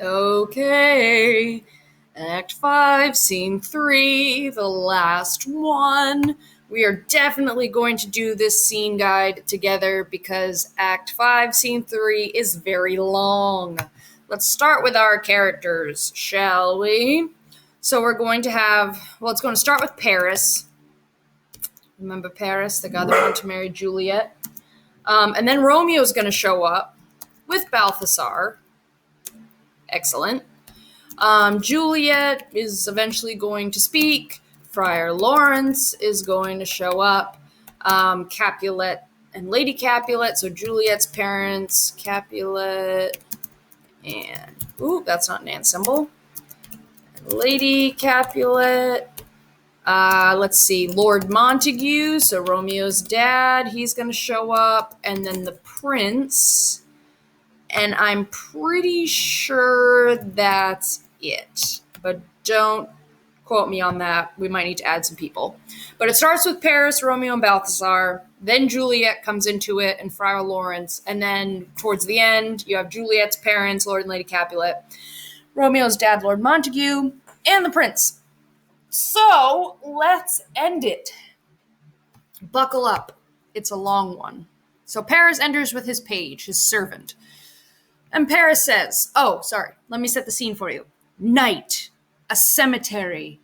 Okay. Act 5, Scene 3, the last one. We are definitely going to do this scene guide together because Act 5, Scene 3 is very long. Let's start with our characters, shall we? So we're going to have, it's going to start with Paris. Remember Paris, the guy that wanted to marry Juliet? And then Romeo's going to show up with Balthasar. Excellent. Juliet is eventually going to speak. Friar Lawrence is going to show up. Capulet and Lady Capulet, so Juliet's parents, Capulet, and that's not an and symbol. Lady Capulet. Let's see, Lord Montague, so Romeo's dad, he's going to show up, and then the prince. And I'm pretty sure that's it. But don't quote me on that. We might need to add some people. But it starts with Paris, Romeo, and Balthasar. Then Juliet comes into it, and Friar Lawrence. And then towards the end, you have Juliet's parents, Lord and Lady Capulet, Romeo's dad, Lord Montague, and the prince. So let's end it. Buckle up. It's a long one. So Paris enters with his page, his servant. And Paris says, let me set the scene for you. Night, a cemetery,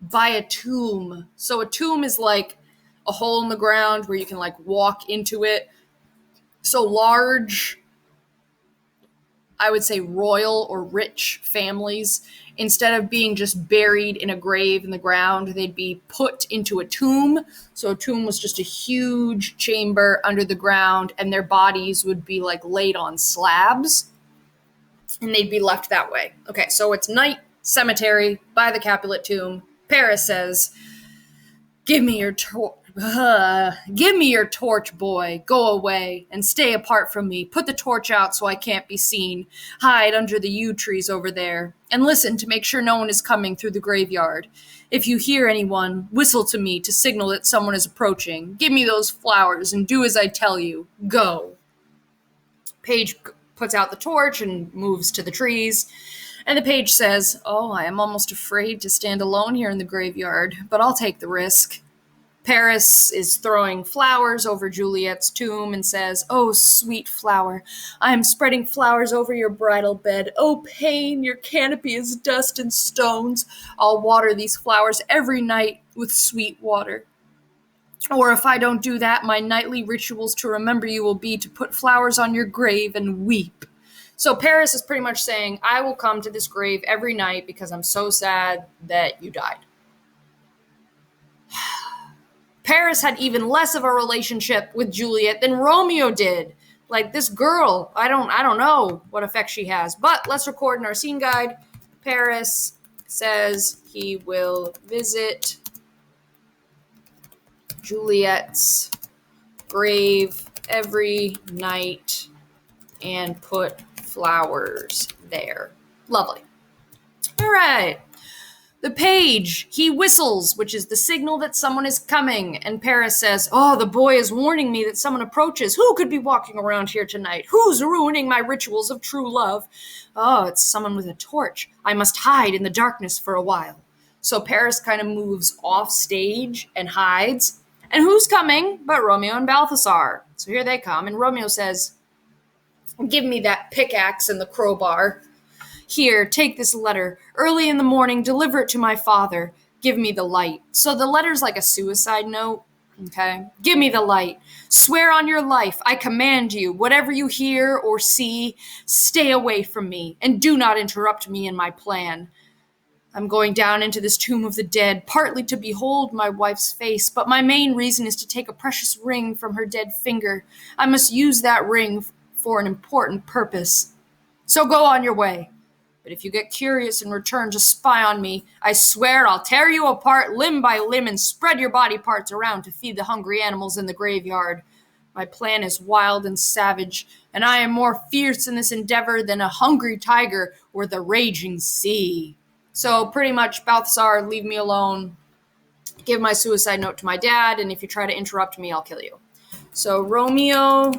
by a tomb. So a tomb is like a hole in the ground where you can like walk into it. So large, I would say royal or rich families, instead of being just buried in a grave in the ground, they'd be put into a tomb. So a tomb was just a huge chamber under the ground, and their bodies would be like laid on slabs, and they'd be left that way. Okay, so it's night, cemetery, by the Capulet tomb. Paris says, Give me your torch, boy. Go away and stay apart from me. Put the torch out so I can't be seen. Hide under the yew trees over there. And listen to make sure no one is coming through the graveyard. If you hear anyone, whistle to me to signal that someone is approaching. Give me those flowers and do as I tell you. Go. Page puts out the torch and moves to the trees. And the page says, I am almost afraid to stand alone here in the graveyard, but I'll take the risk. Paris is throwing flowers over Juliet's tomb and says, Oh, sweet flower, I am spreading flowers over your bridal bed. Oh, pain, your canopy is dust and stones. I'll water these flowers every night with sweet water. Or if I don't do that, my nightly rituals to remember you will be to put flowers on your grave and weep. So Paris is pretty much saying, I will come to this grave every night because I'm so sad that you died. Paris had even less of a relationship with Juliet than Romeo did. Like this girl, I don't know what effect she has. But let's record in our scene guide. Paris says he will visit Juliet's grave every night and put flowers there. Lovely. All right. The page, he whistles, which is the signal that someone is coming. And Paris says, the boy is warning me that someone approaches. Who could be walking around here tonight? Who's ruining my rituals of true love? It's someone with a torch. I must hide in the darkness for a while. So Paris kind of moves off stage and hides. And who's coming but Romeo and Balthasar? So here they come. And Romeo says, Give me that pickaxe and the crowbar. Here, take this letter. Early in the morning, deliver it to my father. Give me the light. So the letter's like a suicide note, okay? Give me the light. Swear on your life, I command you, whatever you hear or see, stay away from me, and do not interrupt me in my plan. I'm going down into this tomb of the dead, partly to behold my wife's face, but my main reason is to take a precious ring from her dead finger. I must use that ring for an important purpose. So go on your way. But if you get curious and return to spy on me, I swear I'll tear you apart limb by limb and spread your body parts around to feed the hungry animals in the graveyard. My plan is wild and savage, and I am more fierce in this endeavor than a hungry tiger or the raging sea. So pretty much, Balthasar, leave me alone. Give my suicide note to my dad, and if you try to interrupt me, I'll kill you. So Romeo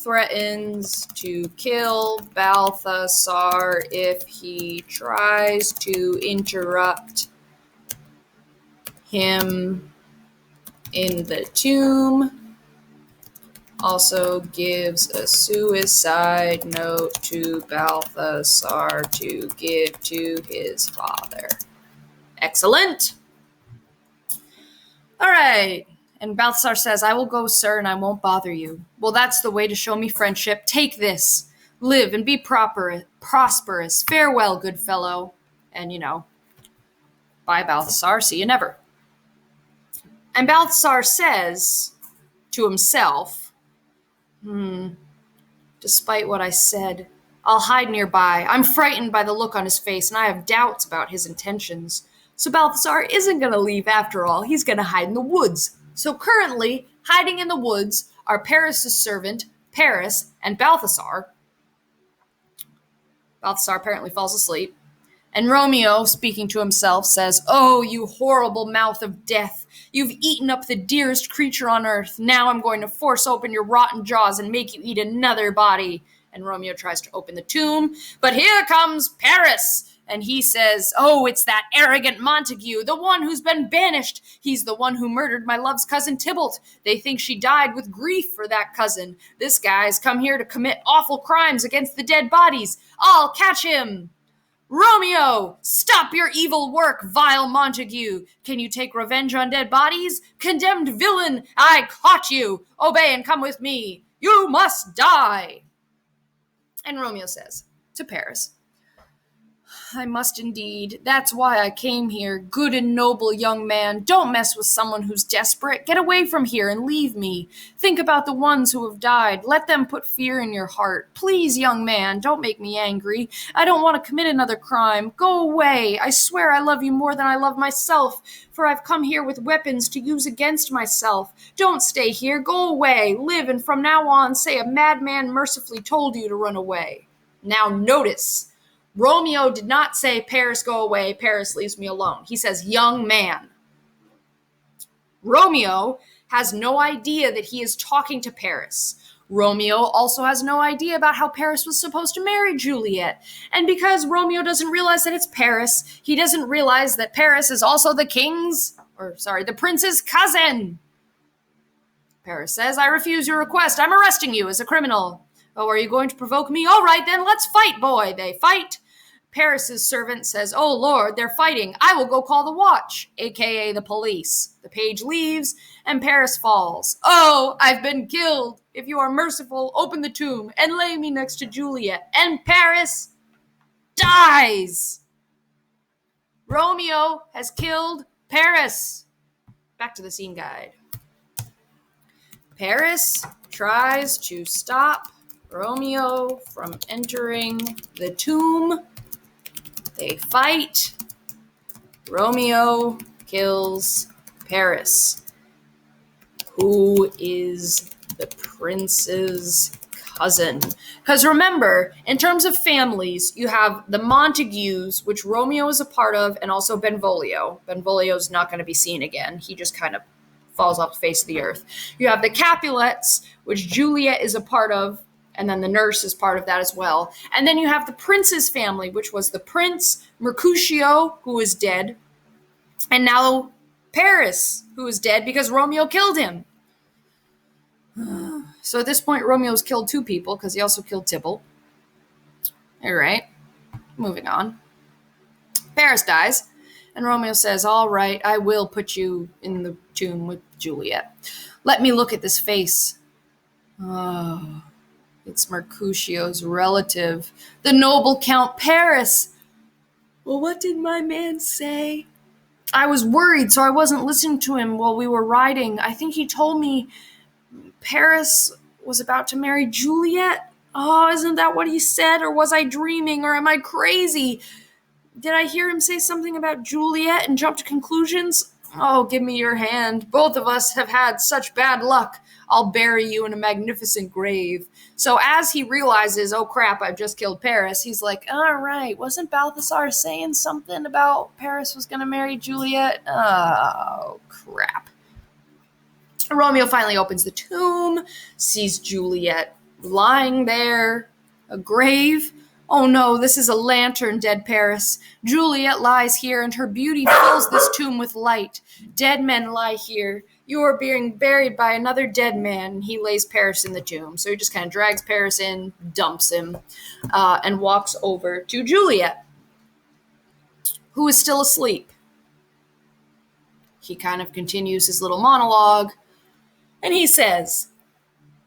threatens to kill Balthasar if he tries to interrupt him in the tomb. Also gives a suicide note to Balthasar to give to his father. Excellent. All right. And Balthasar says, I will go, sir, and I won't bother you. Well, that's the way to show me friendship. Take this. Live and be prosperous. Farewell, good fellow. And, bye, Balthasar. See you never. And Balthasar says to himself, despite what I said, I'll hide nearby. I'm frightened by the look on his face, and I have doubts about his intentions. So Balthasar isn't going to leave after all. He's going to hide in the woods. So currently, hiding in the woods are Paris' servant, Paris, and Balthasar. Balthasar apparently falls asleep. And Romeo, speaking to himself, says, Oh, you horrible mouth of death! You've eaten up the dearest creature on earth. Now I'm going to force open your rotten jaws and make you eat another body. And Romeo tries to open the tomb, but here comes Paris! And he says, Oh, it's that arrogant Montague, the one who's been banished. He's the one who murdered my love's cousin Tybalt. They think she died with grief for that cousin. This guy's come here to commit awful crimes against the dead bodies. I'll catch him! Romeo, stop your evil work, vile Montague. Can you take revenge on dead bodies? Condemned villain, I caught you. Obey and come with me. You must die. And Romeo says to Paris, I must indeed. That's why I came here. Good and noble young man, don't mess with someone who's desperate. Get away from here and leave me. Think about the ones who have died. Let them put fear in your heart. Please, young man, don't make me angry. I don't want to commit another crime. Go away. I swear I love you more than I love myself, for I've come here with weapons to use against myself. Don't stay here. Go away. Live, and from now on say a madman mercifully told you to run away. Now notice, Romeo did not say, Paris, go away, Paris leaves me alone. He says, young man. Romeo has no idea that he is talking to Paris. Romeo also has no idea about how Paris was supposed to marry Juliet. And because Romeo doesn't realize that it's Paris, he doesn't realize that Paris is also the prince's cousin. Paris says, I refuse your request. I'm arresting you as a criminal. Oh, are you going to provoke me? All right, then, let's fight, boy. They fight. Paris's servant says, Oh, Lord, they're fighting. I will go call the watch, a.k.a. the police. The page leaves, and Paris falls. Oh, I've been killed. If you are merciful, open the tomb and lay me next to Juliet. And Paris dies. Romeo has killed Paris. Back to the scene guide. Paris tries to stop Romeo from entering the tomb. They fight. Romeo kills Paris, who is the prince's cousin. Because remember, in terms of families, you have the Montagues, which Romeo is a part of, and also Benvolio. Benvolio's not going to be seen again. He just kind of falls off the face of the earth. You have the Capulets, which Juliet is a part of, and then the nurse is part of that as well. And then you have the prince's family, which was the prince, Mercutio, who is dead, and now Paris, who is dead because Romeo killed him. So at this point, Romeo's killed two people because he also killed Tybalt. All right, moving on. Paris dies, and Romeo says, all right, I will put you in the tomb with Juliet. Let me look at this face. Oh, it's Mercutio's relative, the noble Count Paris. Well, what did my man say? I was worried, so I wasn't listening to him while we were riding. I think he told me Paris was about to marry Juliet. Oh, isn't that what he said? Or was I dreaming? Or am I crazy? Did I hear him say something about Juliet and jump to conclusions? Oh, give me your hand. Both of us have had such bad luck. I'll bury you in a magnificent grave. So as he realizes, oh crap, I've just killed Paris, he's like, all right, wasn't Balthasar saying something about Paris was going to marry Juliet? Oh, crap. Romeo finally opens the tomb, sees Juliet lying there, a grave. Oh no, this is a lantern, dead Paris. Juliet lies here, and her beauty fills this tomb with light. Dead men lie here. You are being buried by another dead man. And he lays Paris in the tomb. So he just kind of drags Paris in, dumps him, and walks over to Juliet, who is still asleep. He kind of continues his little monologue, and he says,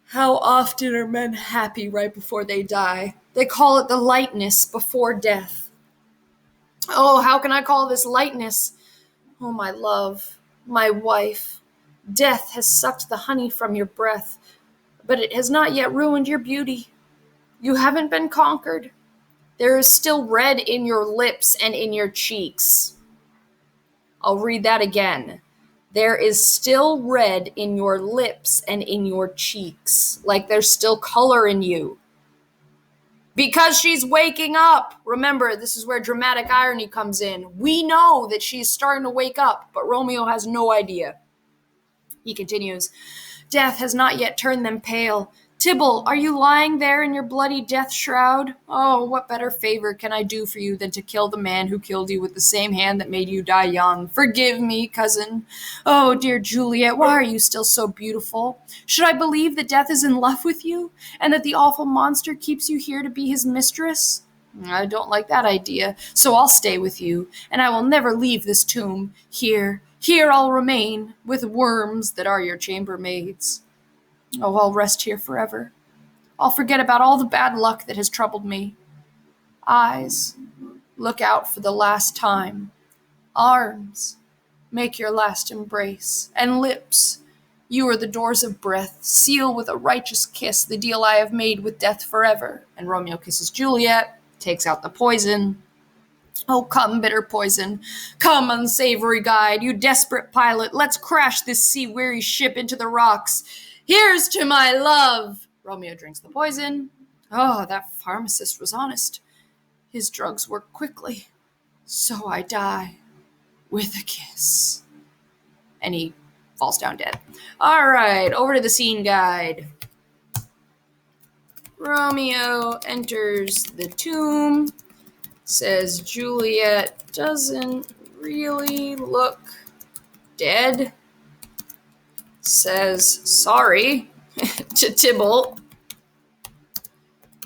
"How often are men happy right before they die? They call it the lightness before death. Oh, how can I call this lightness? Oh, my love, my wife, death has sucked the honey from your breath, but it has not yet ruined your beauty. You haven't been conquered. There is still red in your lips and in your cheeks." I'll read that again. There is still red in your lips and in your cheeks, like there's still color in you. Because she's waking up. Remember, this is where dramatic irony comes in. We know that she's starting to wake up, but Romeo has no idea. He continues, "Death has not yet turned them pale. Tybalt, are you lying there in your bloody death shroud? Oh, what better favor can I do for you than to kill the man who killed you with the same hand that made you die young? Forgive me, cousin. Oh, dear Juliet, why are you still so beautiful? Should I believe that death is in love with you, and that the awful monster keeps you here to be his mistress? I don't like that idea, so I'll stay with you, and I will never leave this tomb. Here I'll remain, with worms that are your chambermaids. Oh, I'll rest here forever. I'll forget about all the bad luck that has troubled me. Eyes, look out for the last time. Arms, make your last embrace. And lips, you are the doors of breath. Seal with a righteous kiss the deal I have made with death forever." And Romeo kisses Juliet, takes out the poison. "Oh, come, bitter poison. Come, unsavory guide, you desperate pilot. Let's crash this sea-weary ship into the rocks. Here's to my love." Romeo drinks the poison. Oh, that pharmacist was honest. His drugs work quickly. So I die with a kiss. And he falls down dead. All right, over to the scene guide. Romeo enters the tomb. Says Juliet doesn't really look dead. Says sorry to Tybalt.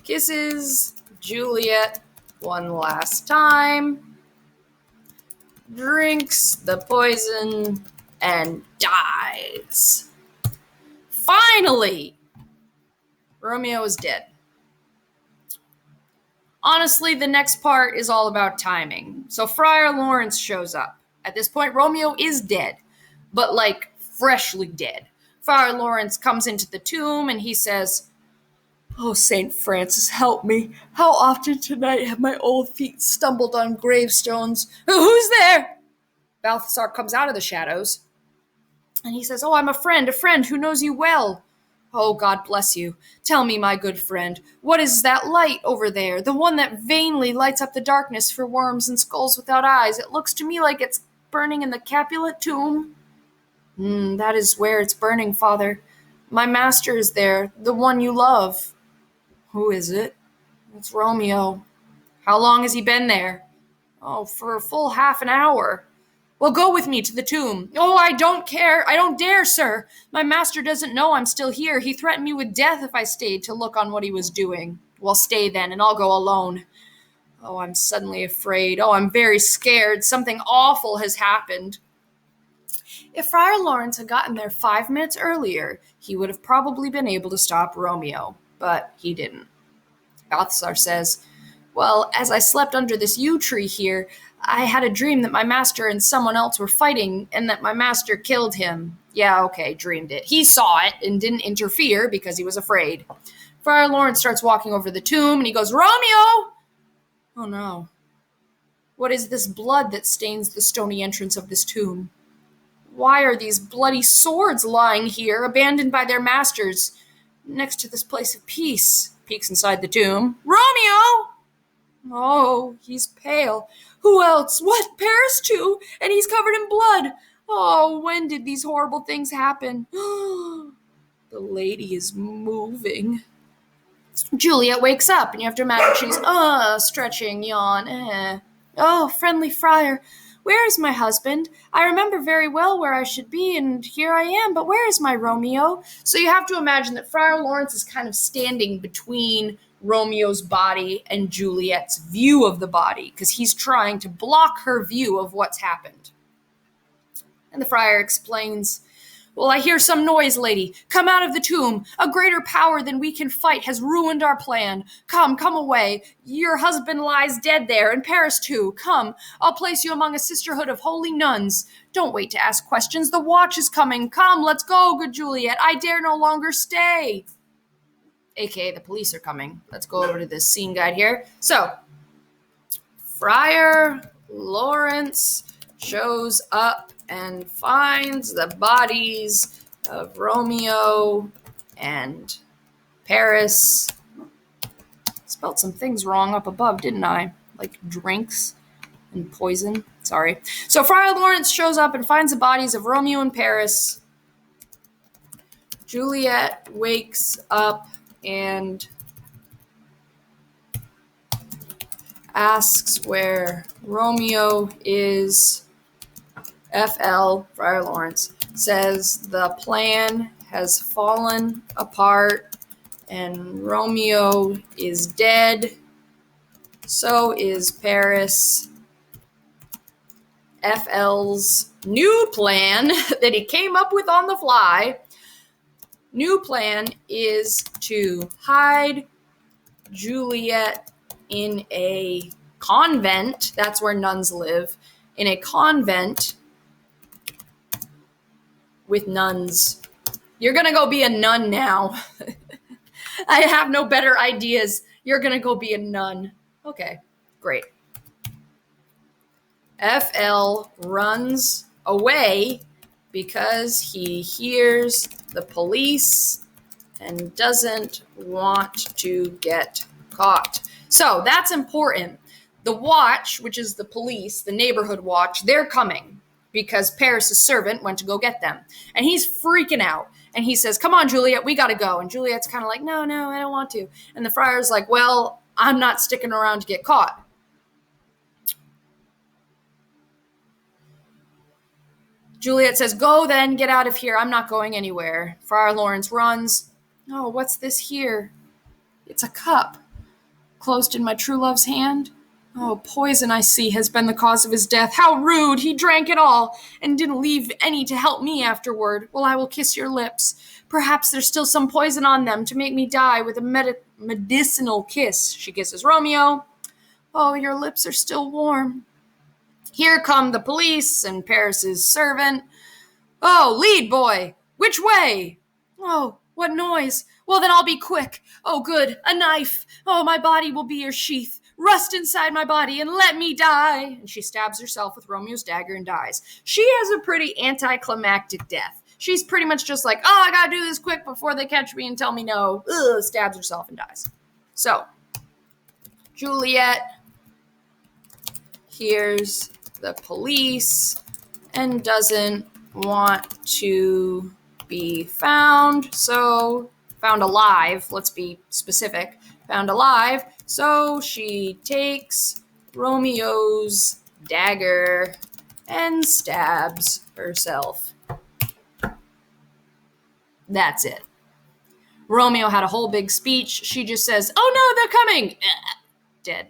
Kisses Juliet one last time. Drinks the poison and dies. Finally, Romeo is dead. Honestly, the next part is all about timing. So Friar Lawrence shows up. At this point, Romeo is dead, but like freshly dead. Friar Lawrence comes into the tomb and he says, "Oh, St. Francis, help me. How often tonight have my old feet stumbled on gravestones? Who's there?" Balthasar comes out of the shadows and he says, "Oh, I'm a friend who knows you well." "Oh, God bless you. Tell me, my good friend, what is that light over there? The one that vainly lights up the darkness for worms and skulls without eyes. It looks to me like it's burning in the Capulet tomb." That is where it's burning, Father. My master is there, the one you love." "Who is it?" "It's Romeo." "How long has he been there?" "Oh, for a full half an hour." "Well, go with me to the tomb." "Oh, I don't care. I don't dare, sir. My master doesn't know I'm still here. He threatened me with death if I stayed to look on what he was doing." "Well, stay then, and I'll go alone." "Oh, I'm suddenly afraid. Oh, I'm very scared. Something awful has happened." If Friar Lawrence had gotten there 5 minutes earlier, he would have probably been able to stop Romeo, but he didn't. Balthasar says, "Well, as I slept under this yew tree here, I had a dream that my master and someone else were fighting and that my master killed him." "Yeah, okay, dreamed it. He saw it and didn't interfere because he was afraid." Friar Lawrence starts walking over the tomb and he goes, "Romeo!" Oh no. What is this blood that stains the stony entrance of this tomb? Why are these bloody swords lying here, abandoned by their masters, next to this place of peace? Peeks inside the tomb. "Romeo!" Oh, he's pale. "Who else? What? Paris too? And he's covered in blood. Oh, when did these horrible things happen?" The lady is moving. Juliet wakes up, and you have to imagine she's, stretching, yawn, Oh, friendly friar, where is my husband? I remember very well where I should be, and here I am, but where is my Romeo? So you have to imagine that Friar Lawrence is kind of standing between Romeo's body and Juliet's view of the body, because he's trying to block her view of what's happened. And the friar explains, well, I hear some noise, lady. Come out of the tomb. A greater power than we can fight has ruined our plan. Come away. Your husband lies dead there, and Paris too. Come, I'll place you among a sisterhood of holy nuns. Don't wait to ask questions. The watch is coming. Come, let's go, good Juliet. I dare no longer stay. AKA the police are coming. Let's go over to this scene guide here. So, Friar Lawrence shows up and finds the bodies of Romeo and Paris. Spelled some things wrong up above, didn't I? Like drinks and poison. Sorry. So Friar Lawrence shows up and finds the bodies of Romeo and Paris. Juliet wakes up and asks where Romeo is. FL, Friar Lawrence, says the plan has fallen apart and Romeo is dead. So is Paris. FL's new plan that he came up with on the fly. New plan is to hide Juliet in a convent. That's where nuns live. In a convent with nuns. You're going to go be a nun now. I have no better ideas. You're going to go be a nun. Okay, great. FL runs away because he hears the police and doesn't want to get caught. So that's important. The watch, which is the police, the neighborhood watch, they're coming because Paris's servant went to go get them. And he's freaking out. And he says, come on, Juliet, we got to go. And Juliet's kind of like, no, I don't want to. And the friar's like, well, I'm not sticking around to get caught. Juliet says, go then, get out of here. I'm not going anywhere. Friar Lawrence runs. Oh, what's this here? It's a cup. Closed in my true love's hand. Oh, poison, I see, has been the cause of his death. How rude! He drank it all, and didn't leave any to help me afterward. Well, I will kiss your lips. Perhaps there's still some poison on them to make me die with a medicinal kiss. She kisses Romeo. Oh, your lips are still warm. Here come the police and Paris's servant. Oh, lead boy! Which way? Oh, what noise? Well, then I'll be quick. Oh, good, a knife. Oh, my body will be your sheath. Rust inside my body and let me die. And she stabs herself with Romeo's dagger and dies. She has a pretty anticlimactic death. She's pretty much just like, oh, I gotta do this quick before they catch me and tell me no. Ugh, stabs herself and dies. So, Juliet hears the police and doesn't want to be found. So, found alive, let's be specific. Found alive. So she takes Romeo's dagger and stabs herself. That's it. Romeo had a whole big speech. She just says, oh no, they're coming. Dead.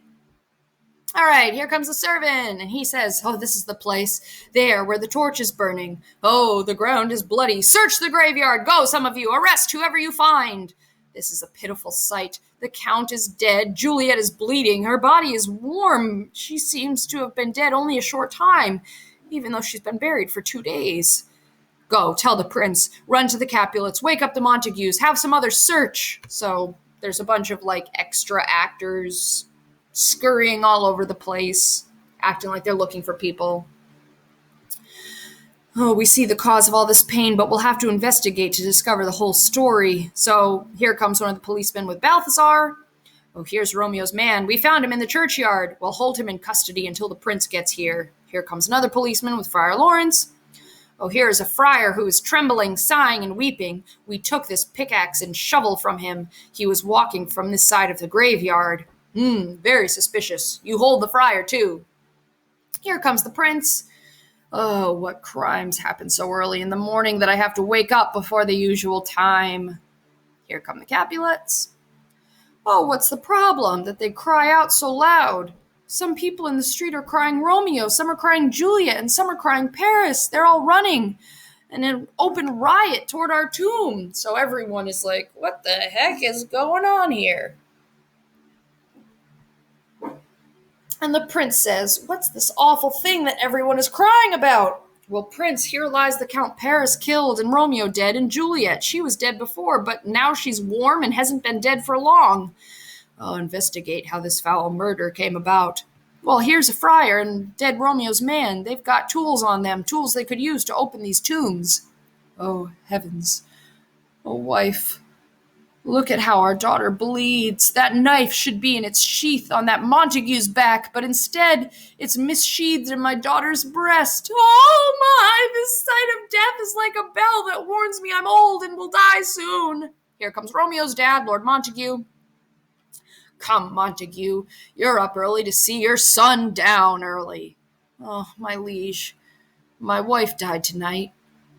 All right, here comes the servant. And he says, oh, this is the place. There, where the torch is burning. Oh, the ground is bloody. Search the graveyard. Go, some of you. Arrest whoever you find. This is a pitiful sight. The Count is dead. Juliet is bleeding. Her body is warm. She seems to have been dead only a short time, even though she's been buried for 2 days. Go, tell the prince. Run to the Capulets. Wake up the Montagues. Have some other search. So there's a bunch of extra actors scurrying all over the place, acting like they're looking for people. Oh, we see the cause of all this pain, but we'll have to investigate to discover the whole story. So here comes one of the policemen with Balthazar. Oh, here's Romeo's man. We found him in the churchyard. We'll hold him in custody until the prince gets here. Here comes another policeman with Friar Lawrence. Oh, here is a friar who is trembling, sighing, and weeping. We took this pickaxe and shovel from him. He was walking from this side of the graveyard. Very suspicious. You hold the friar, too. Here comes the prince. Oh, what crimes happen so early in the morning that I have to wake up before the usual time. Here come the Capulets. Oh, what's the problem that they cry out so loud? Some people in the street are crying Romeo, some are crying Juliet, and some are crying Paris. They're all running in an open riot toward our tomb. So everyone is like, what the heck is going on here? And the prince says, what's this awful thing that everyone is crying about? Well, prince, here lies the Count Paris killed and Romeo dead and Juliet. She was dead before, but now she's warm and hasn't been dead for long. I'll investigate how this foul murder came about. Well, here's a friar and dead Romeo's man. They've got tools on them, tools they could use to open these tombs. Oh, heavens. Oh, wife. Look at how our daughter bleeds. That knife should be in its sheath on that Montague's back, but instead it's missheathed in my daughter's breast. Oh my, this sight of death is like a bell that warns me I'm old and will die soon. Here comes Romeo's dad, Lord Montague. Come, Montague, you're up early to see your son down early. Oh, my liege, my wife died tonight.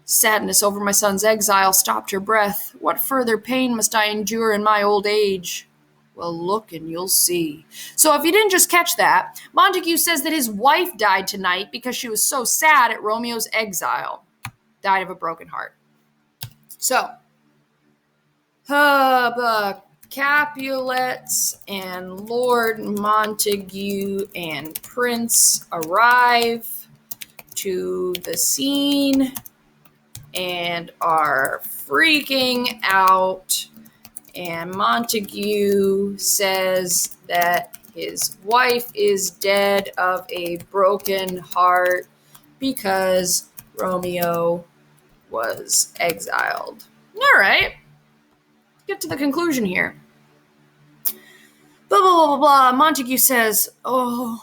Sadness over my son's exile stopped her breath. What further pain must I endure in my old age? Well, look and you'll see. So if you didn't just catch that, Montague says that his wife died tonight because she was so sad at Romeo's exile. Died of a broken heart. So, Capulets and Lord Montague and Prince arrive to the scene and are freaking out. And Montague says that his wife is dead of a broken heart because Romeo was exiled. All right. Get to the conclusion here. Blah, blah, blah, blah, blah. Montague says, oh,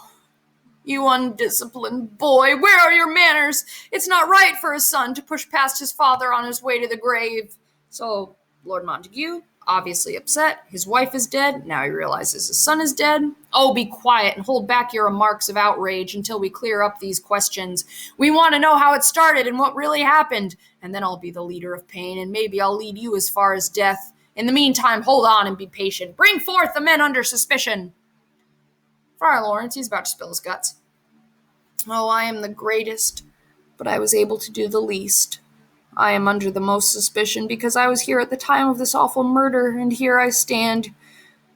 you undisciplined boy, where are your manners? It's not right for a son to push past his father on his way to the grave. So, Lord Montague, obviously upset. His wife is dead. Now he realizes his son is dead. Oh, be quiet and hold back your remarks of outrage until we clear up these questions. We want to know how it started and what really happened. And then I'll be the leader of pain, and maybe I'll lead you as far as death. In the meantime, hold on and be patient. Bring forth the men under suspicion. Friar Lawrence, he's about to spill his guts. Oh, I am the greatest, but I was able to do the least. I am under the most suspicion because I was here at the time of this awful murder, and here I stand.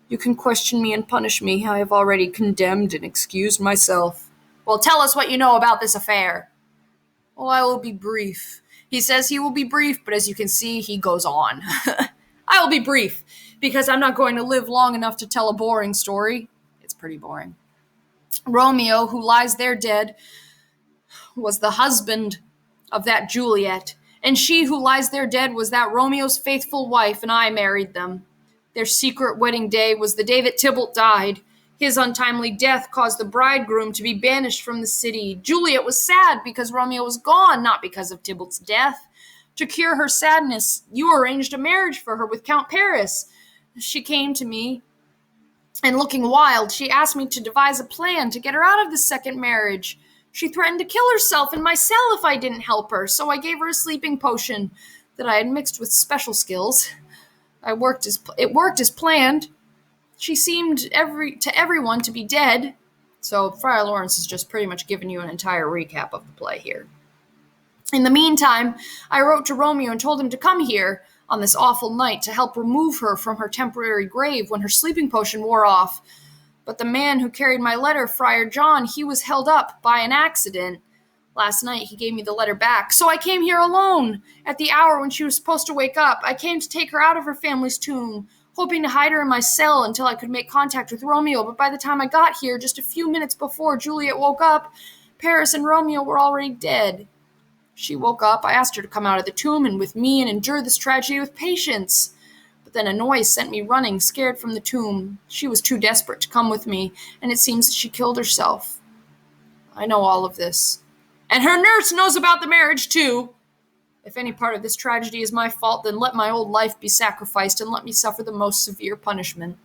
You can question me and punish me. I have already condemned and excused myself. Well, tell us what you know about this affair. Well, I will be brief. He says he will be brief, but as you can see, he goes on. I will be brief, because I'm not going to live long enough to tell a boring story. It's pretty boring. Romeo, who lies there dead, was the husband of that Juliet, and she who lies there dead was that Romeo's faithful wife, and I married them. Their secret wedding day was the day that Tybalt died. His untimely death caused the bridegroom to be banished from the city. Juliet was sad because Romeo was gone, not because of Tybalt's death. To cure her sadness, you arranged a marriage for her with Count Paris. She came to me, and looking wild, she asked me to devise a plan to get her out of this second marriage. She threatened to kill herself in my cell if I didn't help her, so I gave her a sleeping potion that I had mixed with special skills. It worked as planned. She seemed to everyone to be dead. So Friar Lawrence has just pretty much given you an entire recap of the play here. In the meantime, I wrote to Romeo and told him to come here on this awful night to help remove her from her temporary grave when her sleeping potion wore off. But the man who carried my letter, Friar John, he was held up by an accident. Last night he gave me the letter back, so I came here alone. At the hour when she was supposed to wake up, I came to take her out of her family's tomb, hoping to hide her in my cell until I could make contact with Romeo, but by the time I got here, just a few minutes before Juliet woke up, Paris and Romeo were already dead. She woke up, I asked her to come out of the tomb and with me and endure this tragedy with patience. But then a noise sent me running, scared from the tomb. She was too desperate to come with me, and it seems that she killed herself. I know all of this. And her nurse knows about the marriage too. If any part of this tragedy is my fault, then let my old life be sacrificed and let me suffer the most severe punishment.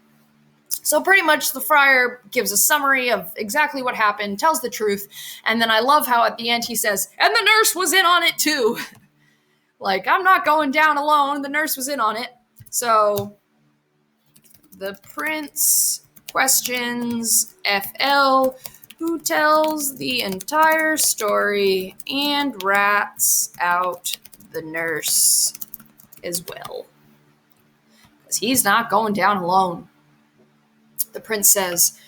So pretty much the friar gives a summary of exactly what happened, tells the truth, and then I love how at the end he says, and the nurse was in on it too. Like, I'm not going down alone, the nurse was in on it. So the prince questions FL, who tells the entire story and rats out the nurse as well. Because he's not going down alone. The prince says,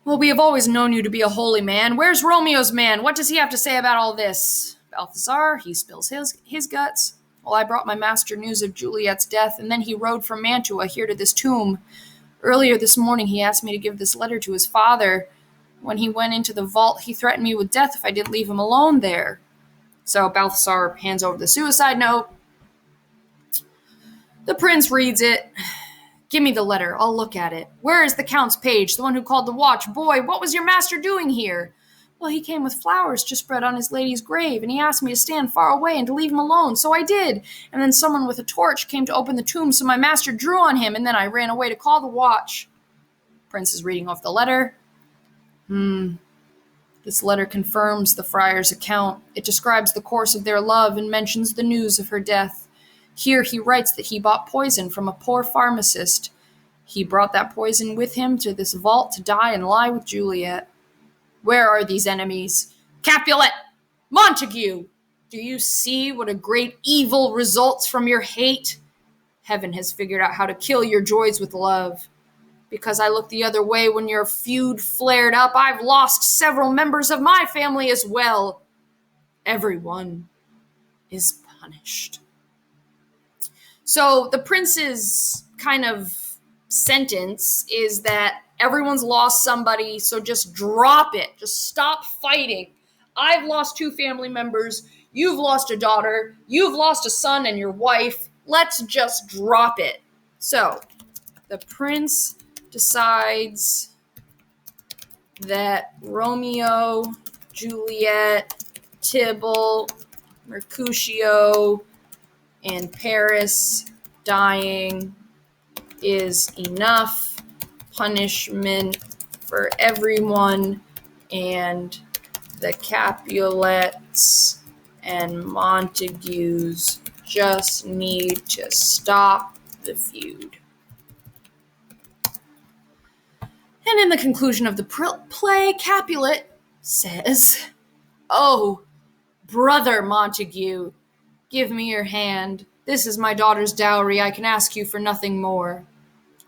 well, we have always known you to be a holy man. Where's Romeo's man? What does he have to say about all this? Balthazar, he spills his guts. Well, I brought my master news of Juliet's death, and then he rode from Mantua here to this tomb. Earlier this morning, he asked me to give this letter to his father. When he went into the vault, he threatened me with death if I didn't leave him alone there. So Balthazar hands over the suicide note. The prince reads it. Give me the letter. I'll look at it. Where is the count's page, the one who called the watch? Boy, what was your master doing here? Well, he came with flowers to spread on his lady's grave, and he asked me to stand far away and to leave him alone, so I did. And then someone with a torch came to open the tomb, so my master drew on him, and then I ran away to call the watch. Prince is reading off the letter. This letter confirms the friar's account. It describes the course of their love and mentions the news of her death. Here he writes that he bought poison from a poor pharmacist. He brought that poison with him to this vault to die and lie with Juliet. Where are these enemies? Capulet! Montague! Do you see what a great evil results from your hate? Heaven has figured out how to kill your joys with love. Because I looked the other way when your feud flared up, I've lost several members of my family as well. Everyone is punished. So the prince's kind of sentence is that everyone's lost somebody, so just drop it. Just stop fighting. I've lost 2 family members. You've lost a daughter. You've lost a son and your wife. Let's just drop it. So the prince decides that Romeo, Juliet, Tybalt, Mercutio, and Paris dying is enough punishment for everyone, and the Capulets and Montagues just need to stop the feud. And in the conclusion of the play, Capulet says, "Oh, brother Montague, give me your hand. This is my daughter's dowry. I can ask you for nothing more."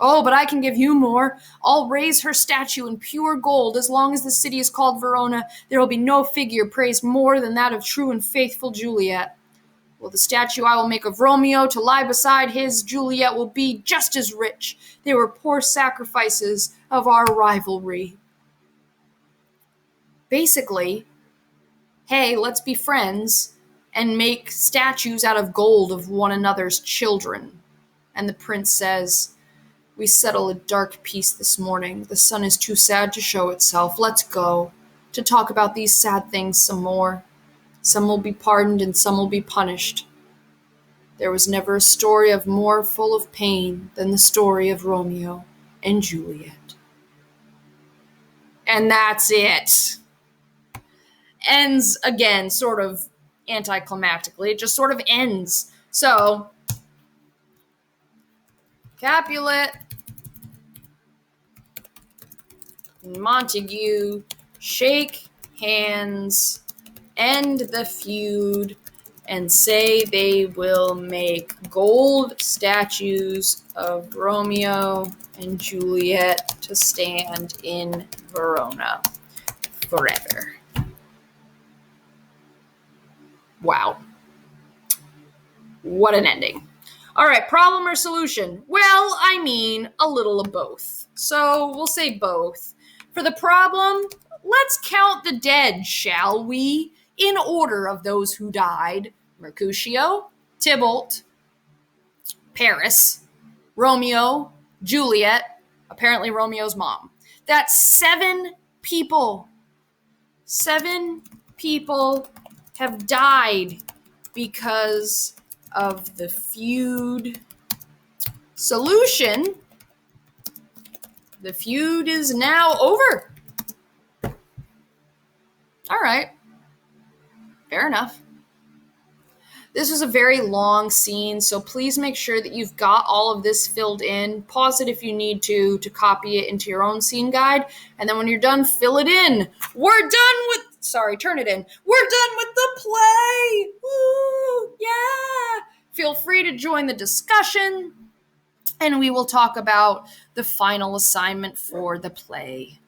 "Oh, but I can give you more. I'll raise her statue in pure gold. As long as the city is called Verona, there will be no figure praised more than that of true and faithful Juliet. Well, the statue I will make of Romeo to lie beside his Juliet will be just as rich. They were poor sacrifices of our rivalry." Basically, hey, let's be friends and make statues out of gold of one another's children. And the prince says, "We settle a dark peace this morning. The sun is too sad to show itself. Let's go to talk about these sad things some more. Some will be pardoned and some will be punished. There was never a story of more full of pain than the story of Romeo and Juliet." And that's it. Ends again, sort of anticlimactically. It just sort of ends. So, Capulet, Montague shake hands, end the feud, and say they will make gold statues of Romeo and Juliet to stand in Verona forever. Wow. What an ending. All right, problem or solution? Well, I mean, a little of both. So we'll say both. For the problem, let's count the dead, shall we? In order of those who died: Mercutio, Tybalt, Paris, Romeo, Juliet, apparently Romeo's mom. That's 7 people. 7 people have died because of the feud. Solution: the feud is now over. All right. Fair enough. This was a very long scene, so please make sure that you've got all of this filled in. Pause it if you need to copy it into your own scene guide. And then when you're done, fill it in. We're done with, turn it in. We're done with the play. Woo, yeah. Feel free to join the discussion, and we will talk about the final assignment for the play.